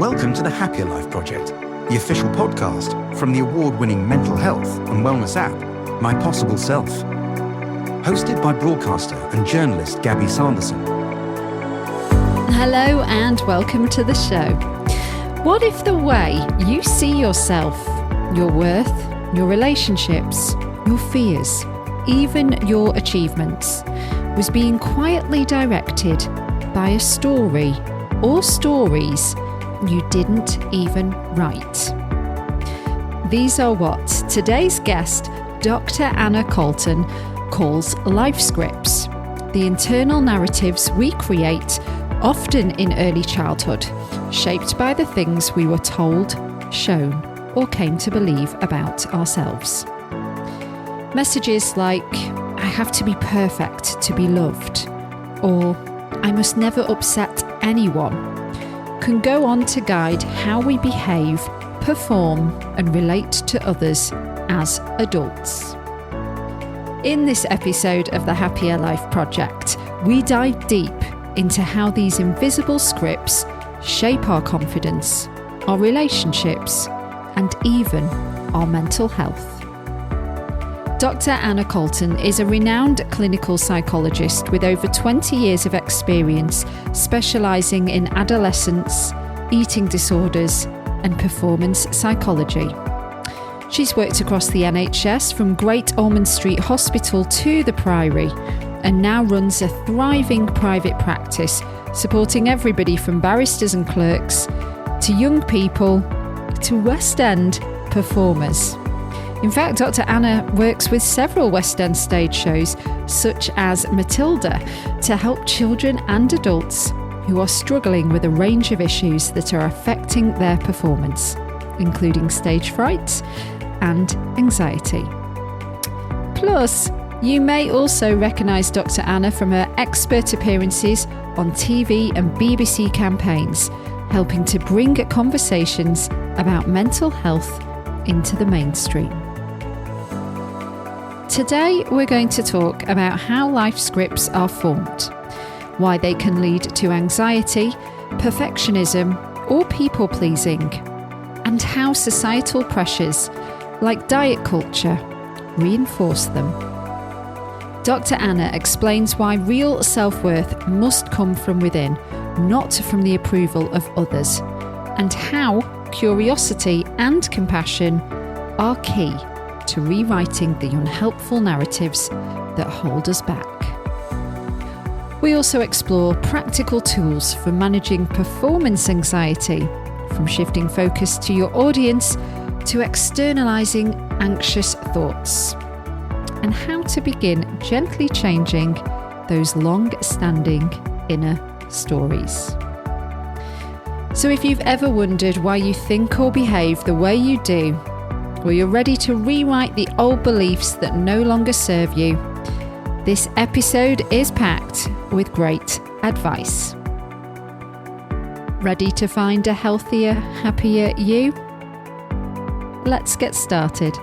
Welcome to the Happier Life Project, the official podcast from the award-winning mental health and wellness app, My Possible Self. Hosted by broadcaster and journalist Gabby Sanderson. Hello and welcome to the show. What if the way you see yourself, your worth, your relationships, your fears, even your achievements, was being quietly directed by a story or stories you didn't even write? These are what today's guest, Dr Anna Colton, calls life scripts, the internal narratives we create, often in early childhood, shaped by the things we were told, shown, or came to believe about ourselves. Messages like, I have to be perfect to be loved, or I must never upset anyone, can go on to guide how we behave, perform, and relate to others as adults. In this episode of the Happier Life Project, we dive deep into how these invisible scripts shape our confidence, our relationships, and even our mental health. Dr Anna Colton is a renowned clinical psychologist with over 20 years of experience specialising in adolescence, eating disorders, and performance psychology. She's worked across the NHS from Great Ormond Street Hospital to the Priory, and now runs a thriving private practice supporting everybody from barristers and clerks to young people to West End performers. In fact, Dr Anna works with several West End stage shows, such as Matilda, to help children and adults who are struggling with a range of issues that are affecting their performance, including stage fright and anxiety. Plus, you may also recognise Dr Anna from her expert appearances on TV and BBC campaigns, helping to bring conversations about mental health into the mainstream. Today, we're going to talk about how life scripts are formed, why they can lead to anxiety, perfectionism, or people-pleasing, and how societal pressures, like diet culture, reinforce them. Dr Anna explains why real self-worth must come from within, not from the approval of others, and how curiosity and compassion are key to rewriting the unhelpful narratives that hold us back. We also explore practical tools for managing performance anxiety, from shifting focus to your audience to externalizing anxious thoughts, and how to begin gently changing those long-standing inner stories. So if you've ever wondered why you think or behave the way you do, or you're ready to rewrite the old beliefs that no longer serve you, this episode is packed with great advice. Ready to find a healthier, happier you? Let's get started.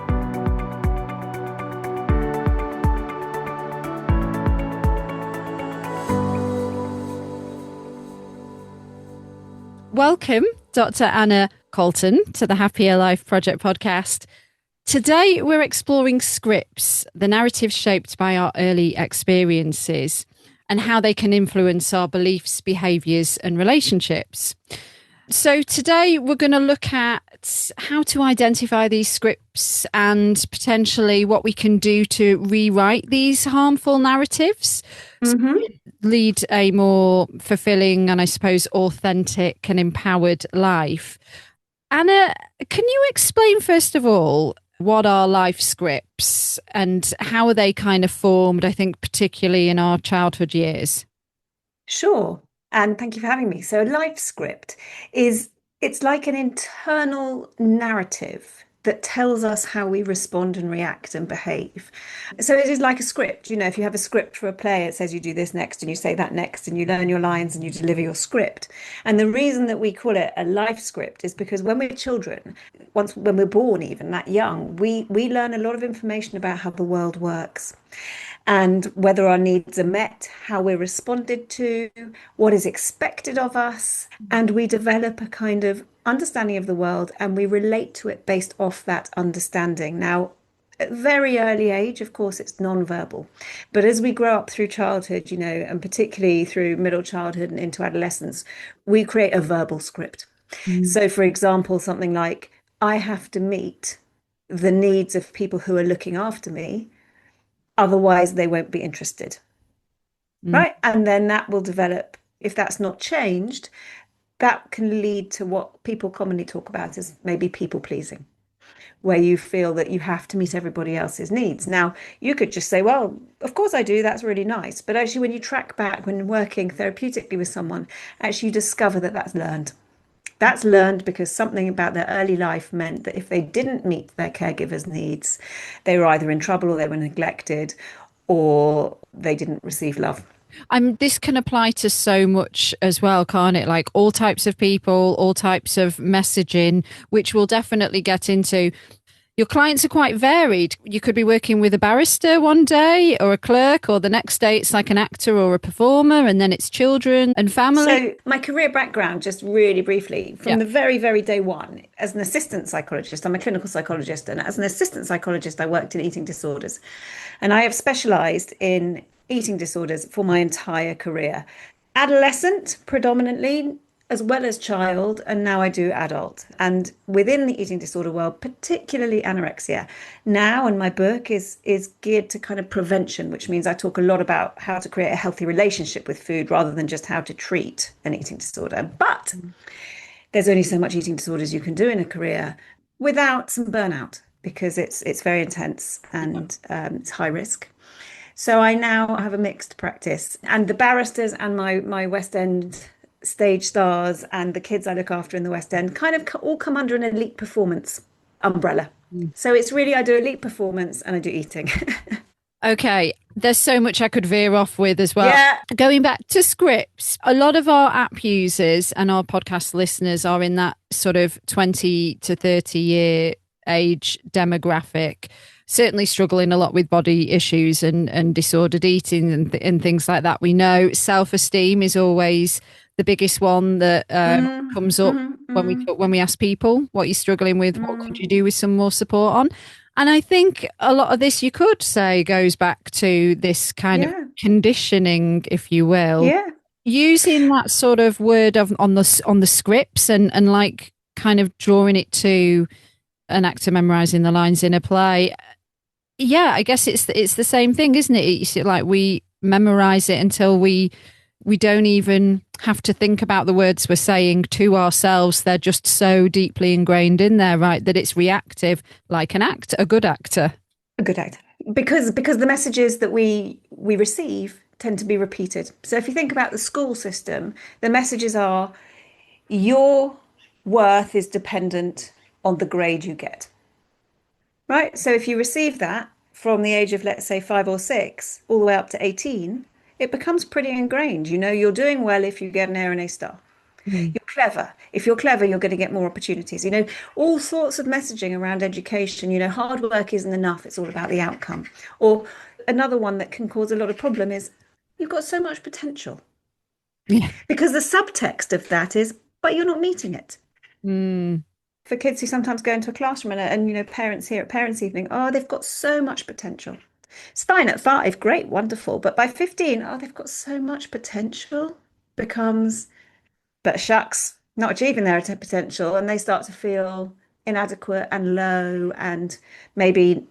Welcome, Dr Anna Colton, to the Happier Life Project podcast. Today, we're exploring scripts, the narratives shaped by our early experiences, and how they can influence our beliefs, behaviours, and relationships. So today, we're going to look at how to identify these scripts and potentially what we can do to rewrite these harmful narratives. Lead a more fulfilling and, I suppose, authentic and empowered life. Anna, can you explain, first of all, what are life scripts and how are they kind of formed, I think, particularly in our childhood years? Sure. And thank you for having me. So a life script it's like an internal narrative that tells us how we respond and react and behave. So it is like a script. You know, if you have a script for a play, it says you do this next and you say that next and you learn your lines and you deliver your script. And the reason that we call it a life script is because when we're children, when we're born even that young, we learn a lot of information about how the world works. and whether our needs are met, how we're responded to, what is expected of us. And we develop a kind of understanding of the world and we relate to it based off that understanding. Now, at a very early age, of course, it's non-verbal. But as we grow up through childhood, and particularly through middle childhood and into adolescence, we create a verbal script. So, for example, something like, I have to meet the needs of people who are looking after me, otherwise they won't be interested. Right? And then that will develop, if that's not changed, that can lead to what people commonly talk about as maybe people pleasing, where you feel that you have to meet everybody else's needs. Now, you could just say, well, of course I do, that's really nice. But actually, when you track back, when working therapeutically with someone, actually you discover that that's learned. That's learned because something about their early life meant that if they didn't meet their caregivers' needs, they were either in trouble or they were neglected or they didn't receive love. This can apply to so much as well, can't it? Like all types of people, all types of messaging, which we'll definitely get into. Your clients are quite varied. You could be working with a barrister one day or a clerk, or the next day it's like an actor or a performer, and then it's children and family. So my career background, just really briefly, from the very, very day one, as an assistant psychologist, I'm a clinical psychologist, and as an assistant psychologist, I worked in eating disorders. And I have specialized in eating disorders for my entire career. Adolescent, predominantly, as well as child, and now I do adult. And within the eating disorder world, particularly anorexia, now, and my book is geared to kind of prevention, which means I talk a lot about how to create a healthy relationship with food rather than just how to treat an eating disorder. But there's only so much eating disorders you can do in a career without some burnout, because it's very intense and it's high risk. So I now have a mixed practice, and the barristers and my West End stage stars and the kids I look after in the West End kind of all come under an elite performance umbrella. So it's really, I do elite performance and I do eating. Okay, there's so much I could veer off with as well. Yeah. Going back to scripts, a lot of our app users and our podcast listeners are in that sort of 20 to 30 year age demographic, certainly struggling a lot with body issues and disordered eating and things like that. We know self-esteem is always the biggest one that comes up when we ask people what you're struggling with, what could you do with some more support on? And I think a lot of this, you could say, goes back to this kind of conditioning, if you will. Yeah. Using that sort of word on the scripts and like kind of drawing it to an actor memorizing the lines in a play. Yeah, I guess it's the same thing, isn't it? It's like we memorize it until we don't even have to think about the words we're saying to ourselves. They're just so deeply ingrained in there, right? That it's reactive, like a good actor. A good actor. Because the messages that we receive tend to be repeated. So if you think about the school system, the messages are, your worth is dependent on the grade you get. Right? So if you receive that from the age of, let's say, 5 or 6, all the way up to 18, it becomes pretty ingrained. You're doing well if you get an A and A star. You're clever. If you're clever, you're going to get more opportunities. All sorts of messaging around education. Hard work isn't enough. It's all about the outcome. Or another one that can cause a lot of problem is, you've got so much potential. Yeah. Because the subtext of that is, but you're not meeting it. For kids who sometimes go into a classroom and parents here at parents' evening, they've got so much potential. It's fine at 5, great, wonderful. But by 15, they've got so much potential, becomes, but shucks, not achieving their potential. And they start to feel inadequate and low and maybe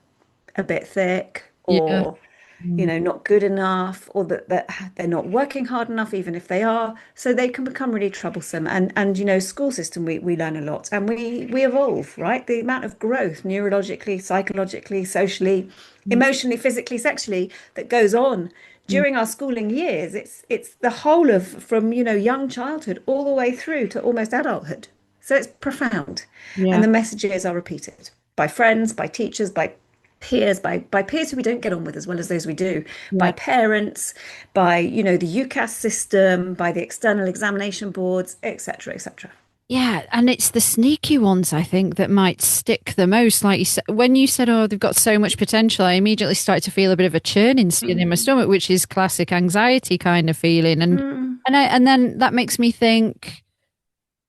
a bit thick or, not good enough, or that they're not working hard enough, even if they are. So they can become really troublesome. And school system, we learn a lot and we evolve, right? The amount of growth neurologically, psychologically, socially, emotionally, physically, sexually that goes on during our schooling years. It's the whole of from young childhood all the way through to almost adulthood. So it's profound. And the messages are repeated by friends, by teachers, by peers, by peers who we don't get on with as well as those we do, by parents, by the UCAS system, by the external examination boards, etc., etc. Yeah, and it's the sneaky ones I think that might stick the most. Like you said, when you said, "Oh, they've got so much potential," I immediately started to feel a bit of a churning in my Mm. stomach, which is classic anxiety kind of feeling. And Mm. and then that makes me think,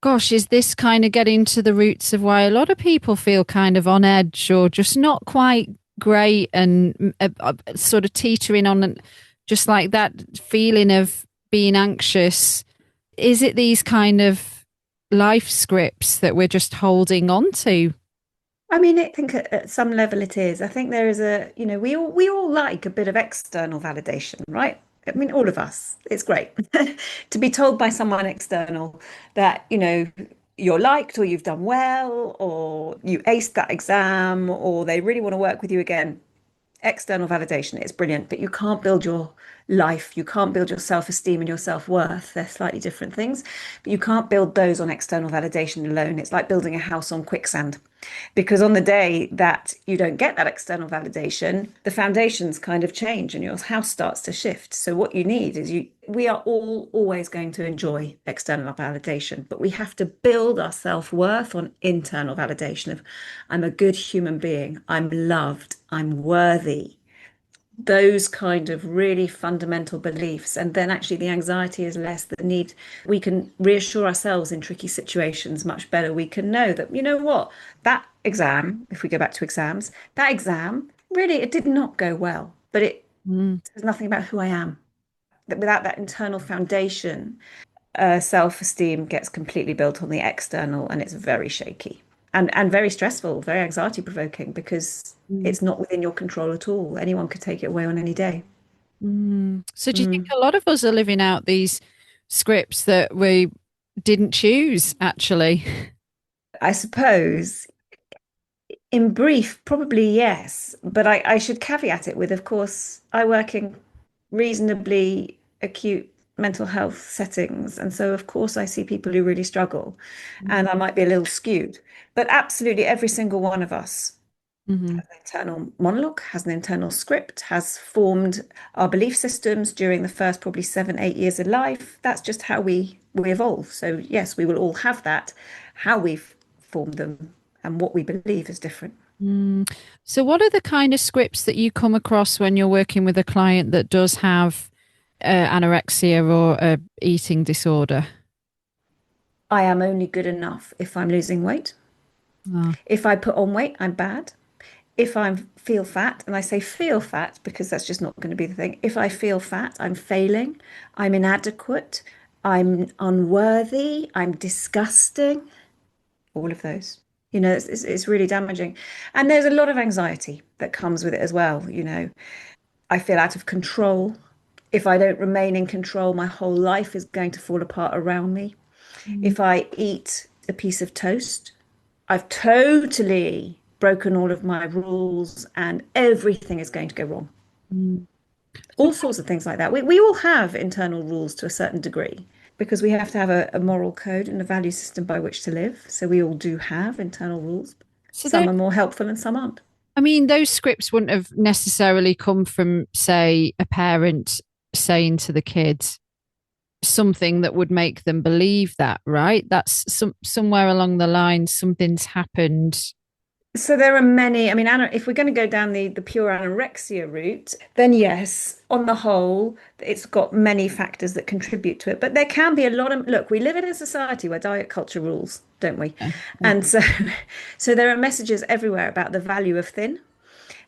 gosh, is this kind of getting to the roots of why a lot of people feel kind of on edge or just not quite great and sort of teetering on, just like that feeling of being anxious? Is it these kind of life scripts that we're just holding on to? I mean, I think at some level it is. I think there is we all like a bit of external validation, right? I mean, all of us. It's great to be told by someone external that, you're liked or you've done well or you aced that exam or they really want to work with you again. External validation is brilliant, but you can't build your life, you can't build your self-esteem and your self-worth. They're slightly different things, but you can't build those on external validation alone. It's like building a house on quicksand, because on the day that you don't get that external validation, the foundations kind of change and your house starts to shift. So what you need is we are all always going to enjoy external validation, but we have to build our self-worth on internal validation of I'm a good human being, I'm loved, I'm worthy, those kind of really fundamental beliefs. And then actually the anxiety is less, the need, we can reassure ourselves in tricky situations much better. We can know that, you know what, that exam, if we go back to exams, that exam, really, it did not go well, but it Mm, says nothing about who I am. That without that internal foundation, self-esteem gets completely built on the external and it's very shaky and very stressful, very anxiety provoking because mm, it's not within your control at all. Anyone could take it away on any day. mm. So do you think Mm. a lot of us are living out these scripts that we didn't choose, actually? I suppose, in brief, probably yes, but I should caveat it with, of course, I work in reasonably acute mental health settings. And so, of course, I see people who really struggle, and I might be a little skewed, but absolutely every single one of us Mm-hmm. internal monologue, has an internal script, has formed our belief systems during the first probably 7, 8 years of life. That's just how we evolve. So yes, we will all have that. How we've formed them and what we believe is different. Mm. So, what are the kind of scripts that you come across when you're working with a client that does have anorexia or a eating disorder? I am only good enough if I'm losing weight. Ah, If I put on weight, I'm bad. If I feel fat, and I say feel fat because that's just not going to be the thing. If I feel fat, I'm failing, I'm inadequate, I'm unworthy, I'm disgusting, all of those. It's really damaging. And there's a lot of anxiety that comes with it as well. I feel out of control. If I don't remain in control, my whole life is going to fall apart around me. mm, If I eat a piece of toast, I've totally broken all of my rules and everything is going to go wrong. mm. So, All sorts of things like that. We all have internal rules to a certain degree because we have to have a moral code and a value system by which to live. So we all do have internal rules. so Some that are more helpful and some aren't. I mean, those scripts wouldn't have necessarily come from, say, a parent saying to the kids something that would make them believe that, right? That's somewhere along the line, something's happened. So there are many, I mean, if we're going to go down the pure anorexia route, then yes, on the whole, it's got many factors that contribute to it. But there can be a lot of, look, we live in a society where diet culture rules, don't we? Yeah, yeah, And so, so there are messages everywhere about the value of thin,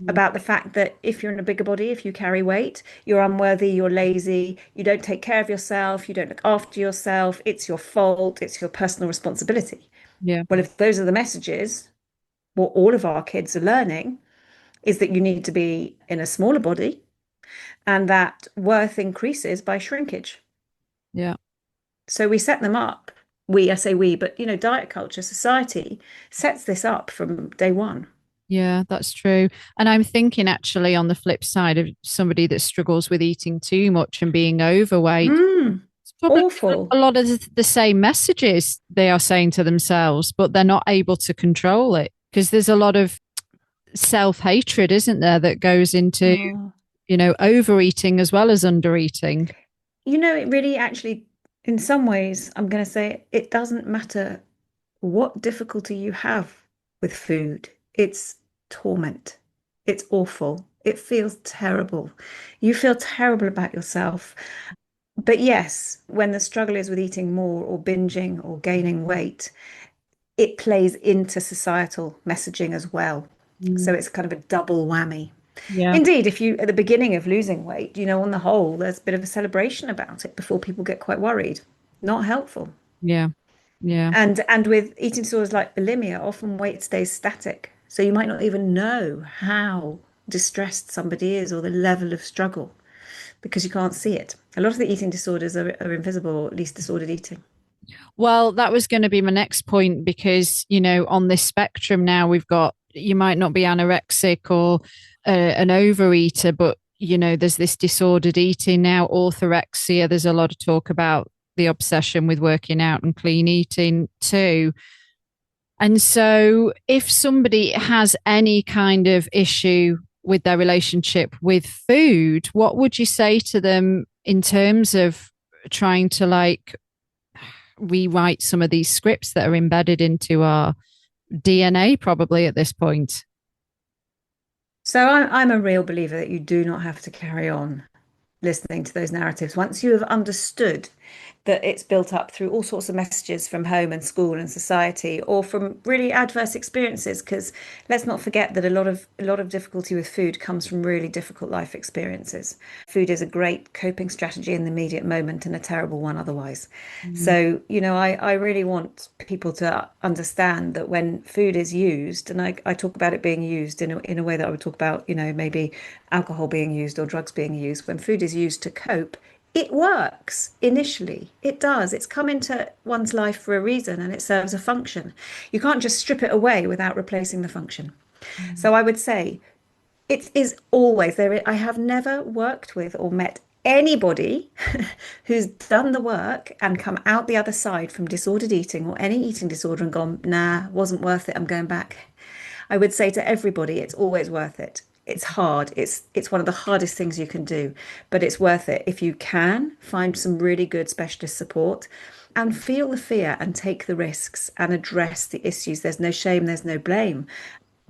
mm, about the fact that if you're in a bigger body, if you carry weight, you're unworthy, you're lazy, you don't take care of yourself, you don't look after yourself, it's your fault, it's your personal responsibility. yeah, Well, if those are the messages, what all of our kids are learning is that you need to be in a smaller body and that worth increases by shrinkage. yeah. So we set them up. I say we, but diet culture, society sets this up from day one. Yeah, that's true. And I'm thinking actually on the flip side of somebody that struggles with eating too much and being overweight, Mm, it's probably awful. a lot of the same messages they are saying to themselves, but they're not able to control it because there's a lot of self-hatred, isn't there, that goes into, Oh. overeating as well as undereating. It really actually, in some ways, I'm going to say it doesn't matter what difficulty you have with food. It's torment. It's awful. It feels terrible. You feel terrible about yourself. But yes, when the struggle is with eating more or binging or gaining weight, it plays into societal messaging as well. So Mm. it's kind of a double whammy. Yeah. Indeed, if you at the beginning of losing weight, on the whole, there's a bit of a celebration about it before people get quite worried. Not helpful. Yeah. Yeah. And with eating disorders like bulimia, often weight stays static. So you might not even know how distressed somebody is or the level of struggle because you can't see it. A lot of the eating disorders are invisible, or at least disordered eating. Well, that was going to be my next point because, on this spectrum now, we've got, you might not be anorexic or an overeater, but, there's this disordered eating now, orthorexia. There's a lot of talk about the obsession with working out and clean eating too. And so if somebody has any kind of issue with their relationship with food, what would you say to them in terms of trying to rewrite some of these scripts that are embedded into our DNA probably at this point? So I'm a real believer that you do not have to carry on listening to those narratives. Once you have understood that it's built up through all sorts of messages from home and school and society, or from really adverse experiences, because let's not forget that a lot of difficulty with food comes from really difficult life experiences. Food is a great coping strategy in the immediate moment and a terrible one otherwise. Mm. So, I really want people to understand that when food is used, and I talk about it being used in a way that I would talk about, maybe alcohol being used or drugs being used, when food is used to cope, it works initially. It does. It's come into one's life for a reason and it serves a function. You can't just strip it away without replacing the function. So I would say it is always there. I have never worked with or met anybody who's done the work and come out the other side from disordered eating or any eating disorder and gone, nah, wasn't worth it. I'm going back. I would say to everybody, it's always worth it. It's hard. It's one of the hardest things you can do, but it's worth it. If you can, find some really good specialist support and feel the fear and take the risks and address the issues. There's no shame, there's no blame,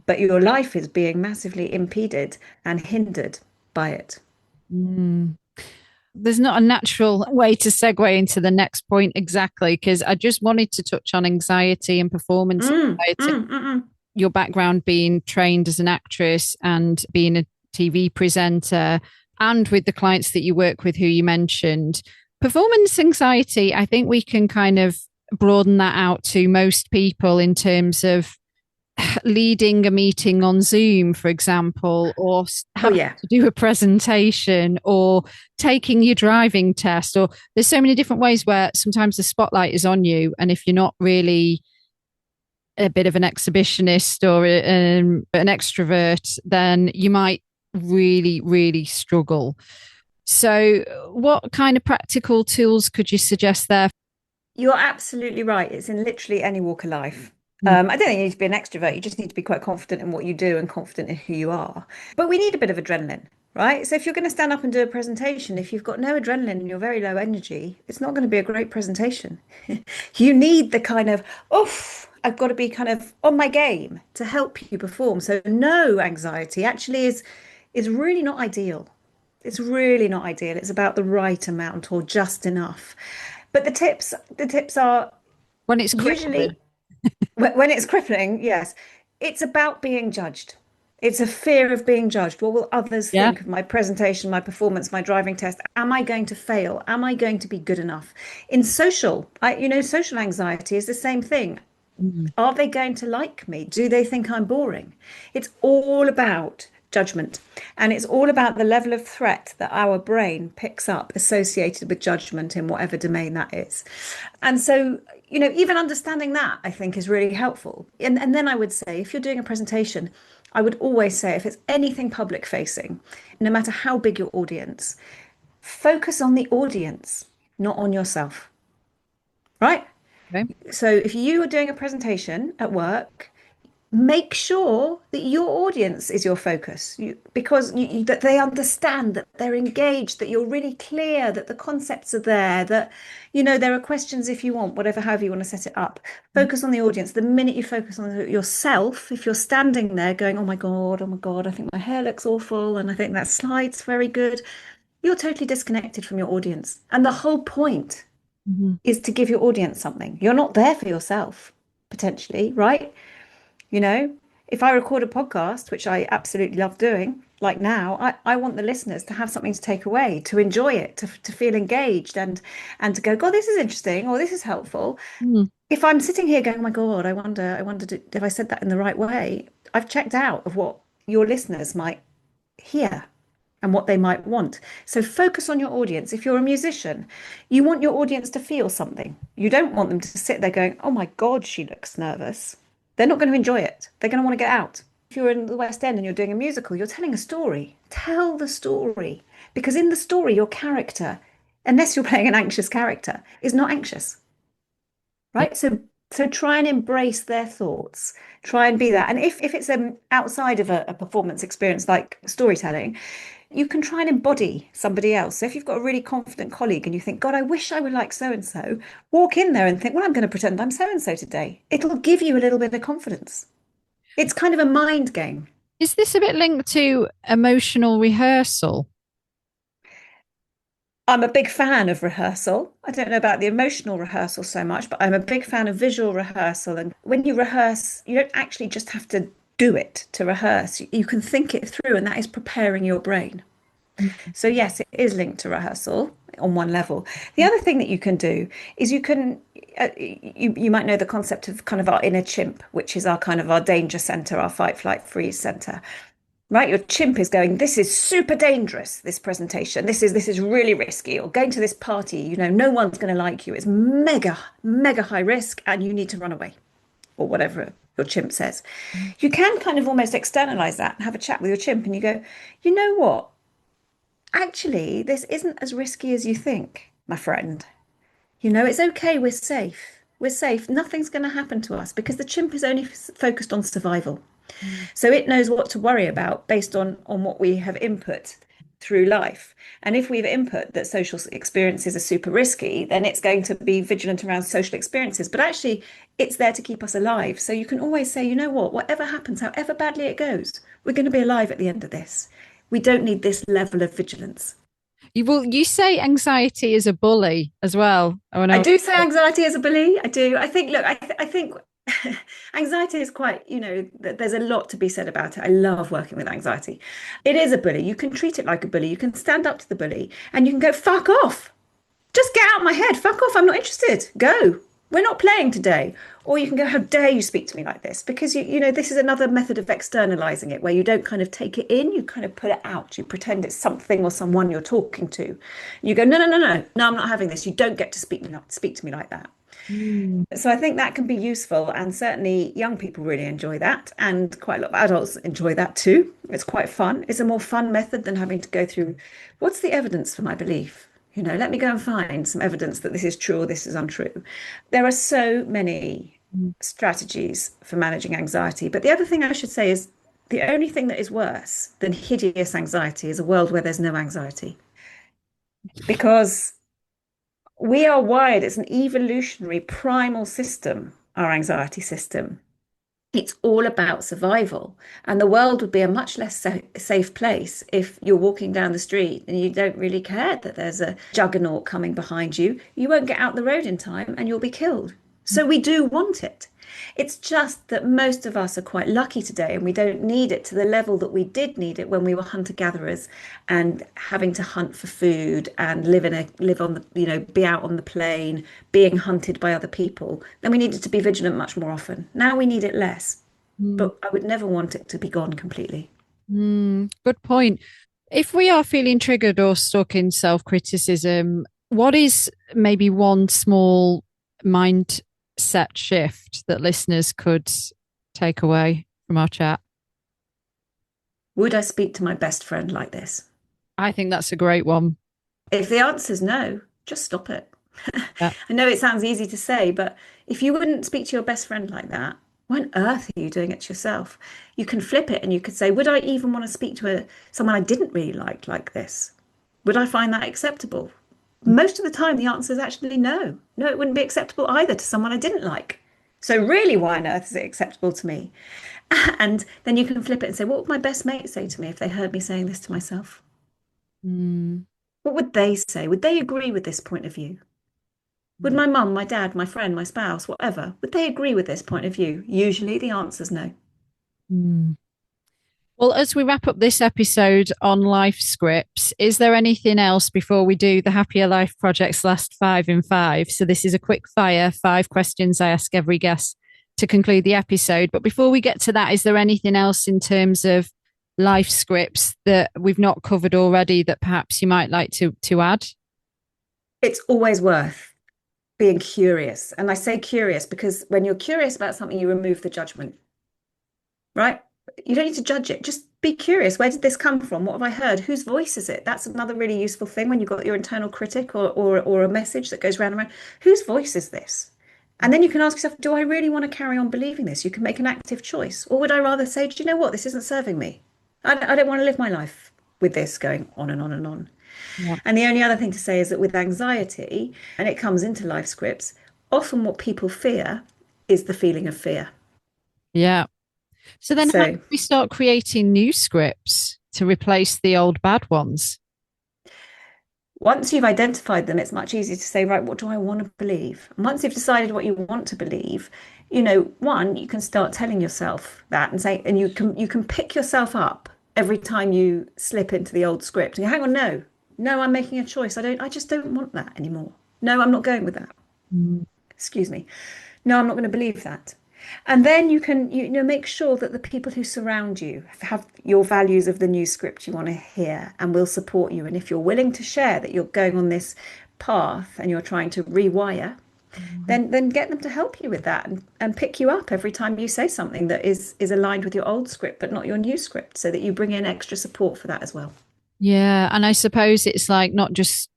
but your life is being massively impeded and hindered by it. Mm. There's not a natural way to segue into the next point exactly, because I just wanted to touch on anxiety and performance anxiety. Your background being trained as an actress and being a TV presenter, and with the clients that you work with who you mentioned, performance anxiety, I think we can kind of broaden that out to most people in terms of leading a meeting on Zoom, for example, or Oh, having yeah. to do a presentation or taking your driving test. Or there's so many different ways where sometimes the spotlight is on you. And if you're not really a bit of an exhibitionist or an extrovert, then you might really, really struggle. So, what kind of practical tools could you suggest there? You're absolutely right. It's in literally any walk of life. Mm. I don't think you need to be an extrovert. You just need to be quite confident in what you do and confident in who you are. But we need a bit of adrenaline, right? So if you're going to stand up and do a presentation, if you've got no adrenaline and you're very low energy, it's not going to be a great presentation. You need the kind of, oof, I've got to be kind of on my game to help you perform. So no anxiety actually is really not ideal. It's really not ideal. It's about the right amount or just enough. But the tips are When it's crippling. usually when it's crippling, yes, it's about being judged. It's a fear of being judged. What will others Yeah. think of my presentation, my performance, my driving test? Am I going to fail? Am I going to be good enough? In social anxiety is the same thing. Mm. Are they going to like me? Do they think I'm boring? It's all about judgment. And it's all about the level of threat that our brain picks up associated with judgment in whatever domain that is. And so, even understanding that I think is really helpful. And then I would say, if you're doing a presentation, I would always say, if it's anything public facing, no matter how big your audience, focus on the audience, not on yourself. Right? Okay. So if you are doing a presentation at work, make sure that your audience is your focus because that they understand, that they're engaged, that you're really clear, that the concepts are there, that there are questions if you want, whatever, however you want to set it up. Focus on the audience. The minute you focus on yourself, if you're standing there going, oh my God, I think my hair looks awful and I think that slide's very good, you're totally disconnected from your audience. And the whole point is to give your audience something. You're not there for yourself, potentially, right? You know, if I record a podcast, which I absolutely love doing, like now, I want the listeners to have something to take away, to enjoy it, to feel engaged and to go, God, this is interesting, or this is helpful. Mm. If I'm sitting here going, oh my God, I wondered if I said that in the right way, I've checked out of what your listeners might hear and what they might want. So focus on your audience. If you're a musician, you want your audience to feel something. You don't want them to sit there going, oh my God, she looks nervous. They're not going to enjoy it. They're going to want to get out. If you're in the West End and you're doing a musical, you're telling a story. Tell the story. Because in the story, your character, unless you're playing an anxious character, is not anxious. Right? So try and embrace their thoughts. Try and be that. And if it's outside of a performance experience like storytelling, you can try and embody somebody else. So if you've got a really confident colleague and you think, God, I wish I were like so and so, walk in there and think, well, I'm going to pretend I'm so and so today. It'll give you a little bit of confidence. It's kind of a mind game. Is this a bit linked to emotional rehearsal? I'm a big fan of rehearsal. I don't know about the emotional rehearsal so much, but I'm a big fan of visual rehearsal. And when you rehearse, you don't actually just have to do it to rehearse. You can think it through, and that is preparing your brain. So yes, it is linked to rehearsal on one level. The other thing that you can do is you might know the concept of kind of our inner chimp, which is our kind of our danger center, our fight, flight, freeze center. Right, your chimp is going, this is super dangerous, this presentation. This is really risky. Or going to this party, no one's going to like you. It's mega, mega high risk, and you need to run away, or whatever your chimp says. You can kind of almost externalize that and have a chat with your chimp, and you go, you know what? Actually, this isn't as risky as you think, my friend. It's okay. We're safe. We're safe. Nothing's going to happen to us because the chimp is only focused on survival. So it knows what to worry about based on what we have input through life. And if we've input that social experiences are super risky, then it's going to be vigilant around social experiences. But actually, it's there to keep us alive. So you can always say, you know what, whatever happens, however badly it goes, we're going to be alive at the end of this. We don't need this level of vigilance. You say anxiety is a bully as well. I do say anxiety is a bully. I do. I think, look, I think anxiety is quite, there's a lot to be said about it. I love working with anxiety. It is a bully. You can treat it like a bully. You can stand up to the bully and you can go, fuck off. Just get out of my head. Fuck off. I'm not interested. Go. We're not playing today. Or you can go, how dare you speak to me like this? Because, this is another method of externalizing it where you don't kind of take it in, you kind of put it out. You pretend it's something or someone you're talking to. And you go, no, I'm not having this. You don't get to speak to me like that. So I think that can be useful, and certainly young people really enjoy that, and quite a lot of adults enjoy that too. It's quite fun. It's a more fun method than having to go through, what's the evidence for my belief? Let me go and find some evidence that this is true or this is untrue. There are so many strategies for managing anxiety. But the other thing I should say is the only thing that is worse than hideous anxiety is a world where there's no anxiety. Because we are wired, it's an evolutionary primal system, our anxiety system. It's all about survival. And the world would be a much less safe place if you're walking down the street and you don't really care that there's a juggernaut coming behind you. You won't get out the road in time and you'll be killed. So we do want it. It's just that most of us are quite lucky today and we don't need it to the level that we did need it when we were hunter-gatherers and having to hunt for food and live on the, be out on the plain, being hunted by other people. Then we needed to be vigilant much more often. Now we need it less, but I would never want it to be gone completely. Good point. If we are feeling triggered or stuck in self-criticism, what is maybe one small mindset shift that listeners could take away from our chat? Would I speak to my best friend like this? I think that's a great one. If the answer is no, just stop it. Yeah. I know it sounds easy to say, but if you wouldn't speak to your best friend like that, Why on earth are you doing it to yourself? You can flip it and you could say, would I even want to speak to someone I didn't really like this? Would I find that acceptable? Most of the time, the answer is actually no. No, it wouldn't be acceptable either to someone I didn't like. So really, why on earth is it acceptable to me? And then you can flip it and say, what would my best mate say to me if they heard me saying this to myself? Mm. What would they say? Would they agree with this point of view? Would my mum, my dad, my friend, my spouse, whatever, would they agree with this point of view? Usually the answer's no. Mm. Well, as we wrap up this episode on life scripts, is there anything else before we do the Happier Life Project's last 5 in 5? So this is a quick fire, 5 questions I ask every guest to conclude the episode. But before we get to that, is there anything else in terms of life scripts that we've not covered already that perhaps you might like to add? It's always worth being curious. And I say curious because when you're curious about something, you remove the judgment, right? You don't need to judge it. Just be curious. Where did this come from? What have I heard? Whose voice is it? That's another really useful thing when you've got your internal critic or a message that goes round and round. Whose voice is this? And then you can ask yourself, do I really want to carry on believing this? You can make an active choice. Or would I rather say, do you know what? This isn't serving me. I don't want to live my life with this going on and on and on. Yeah. And the only other thing to say is that with anxiety, and it comes into life scripts, often what people fear is the feeling of fear. Yeah. So then how So do we start creating new scripts to replace the old bad ones? once you've identified them, it's much easier to say, right, what do I want to believe? And once you've decided what you want to believe, one, you can start telling yourself that and say, and you can pick yourself up every time you slip into the old script and you hang on, no, I'm making a choice. I just don't want that anymore. No, I'm not going with that. Mm. Excuse me. No, I'm not going to believe that. And then you can make sure that the people who surround you have your values of the new script you want to hear and will support you. And if you're willing to share that you're going on this path and you're trying to rewire, then get them to help you with that and pick you up every time you say something that is aligned with your old script but not your new script, so that you bring in extra support for that as well. Yeah. And I suppose it's like not just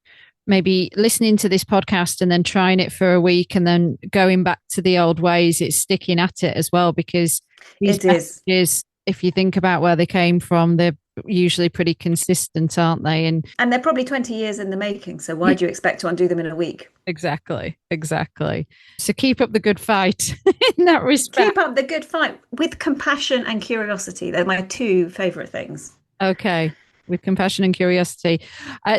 maybe listening to this podcast and then trying it for a week and then going back to the old ways. It's sticking at it as well, because these It is. messages, if you think about where they came from, they're usually pretty consistent, aren't they? And they're probably 20 years in the making. So why do you expect to undo them in a week? Exactly. So keep up the good fight in that respect. Keep up the good fight with compassion and curiosity. They're my 2 favorite things. Okay. With compassion and curiosity.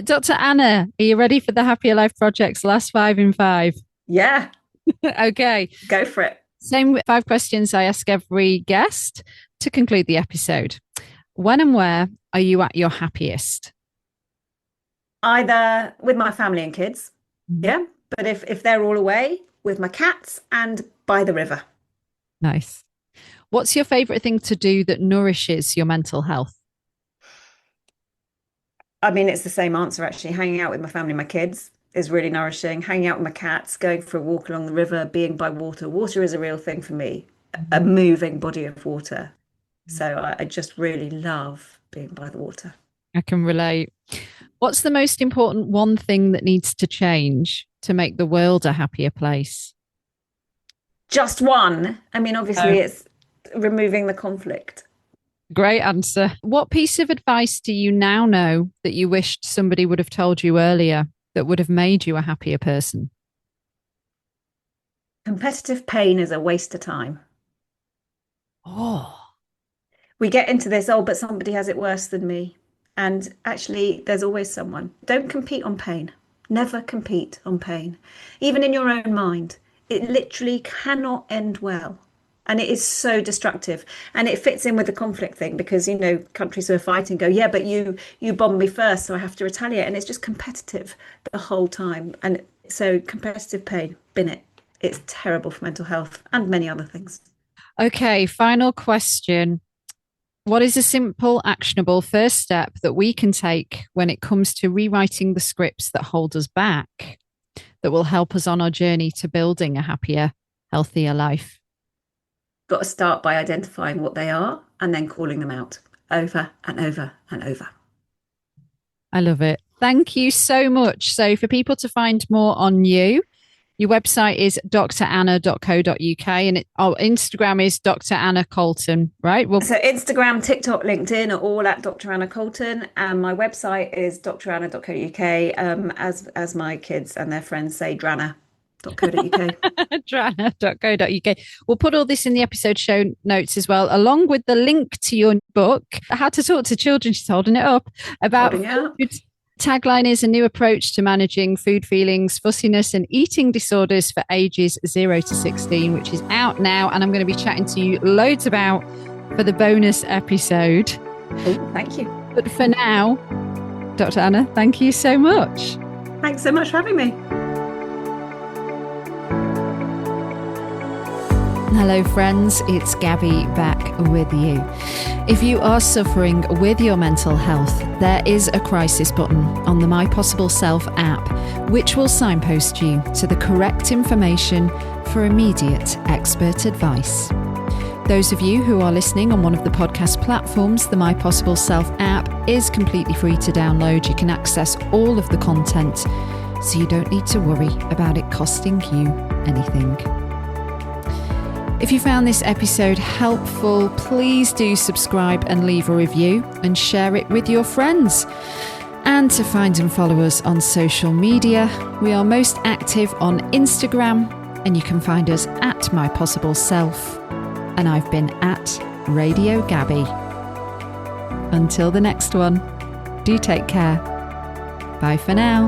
Dr. Anna, are you ready for the Happier Life Project's last 5 in 5? Yeah. Okay. Go for it. Same 5 questions I ask every guest to conclude the episode. When and where are you at your happiest? Either with my family and kids. Yeah. But if they're all away, with my cats and by the river. Nice. What's your favorite thing to do that nourishes your mental health? I mean, it's the same answer, actually. Hanging out with my family, my kids is really nourishing. Hanging out with my cats, going for a walk along the river, being by water. Water is a real thing for me, a moving body of water. So I just really love being by the water. I can relate. What's the most important one thing that needs to change to make the world a happier place? Just one. I mean, obviously, it's removing the conflict. Great answer. What piece of advice do you now know that you wished somebody would have told you earlier that would have made you a happier person? Competitive pain is a waste of time. Oh, We get into this, but somebody has it worse than me. And actually, there's always someone. Don't compete on pain. Never compete on pain. Even in your own mind. It literally cannot end well. And it is so destructive. And it fits in with the conflict thing because, countries who are fighting go, yeah, but you bombed me first, so I have to retaliate. And it's just competitive the whole time. And so competitive pain, bin it. It's terrible for mental health and many other things. okay. Final question. What is a simple, actionable first step that we can take when it comes to rewriting the scripts that hold us back, that will help us on our journey to building a happier, healthier life? Got to start by identifying what they are and then calling them out over and over and over. I love it. Thank you so much. So for people to find more on you, Your website is dranna.co.uk and Instagram is Dr Anna Colton, right? Well, So Instagram, TikTok, LinkedIn are all at Dr Anna Colton, and my website is dranna.co.uk, as my kids and their friends say, dranna.co.uk. dranna.co.uk. We'll put all this in the episode show notes as well, along with the link to your book, How to Talk to Children. She's holding it up, about food. Tagline is a new approach to managing food feelings, fussiness and eating disorders for ages 0 to 16, which is out now. And I'm going to be chatting to you loads about for the bonus episode. Oh, thank you. But for now, Dr. Anna, thank you so much. Thanks so much for having me. Hello friends, it's Gabby back with you. If you are suffering with your mental health, there is a crisis button on the My Possible Self app, which will signpost you to the correct information for immediate expert advice. Those of you who are listening on one of the podcast platforms, the My Possible Self app is completely free to download. You can access all of the content, so you don't need to worry about it costing you anything. If you found this episode helpful, please do subscribe and leave a review and share it with your friends. And to find and follow us on social media, we are most active on Instagram, and you can find us at My Possible Self. And I've been at Radio Gabby. Until the next one, do take care. Bye for now.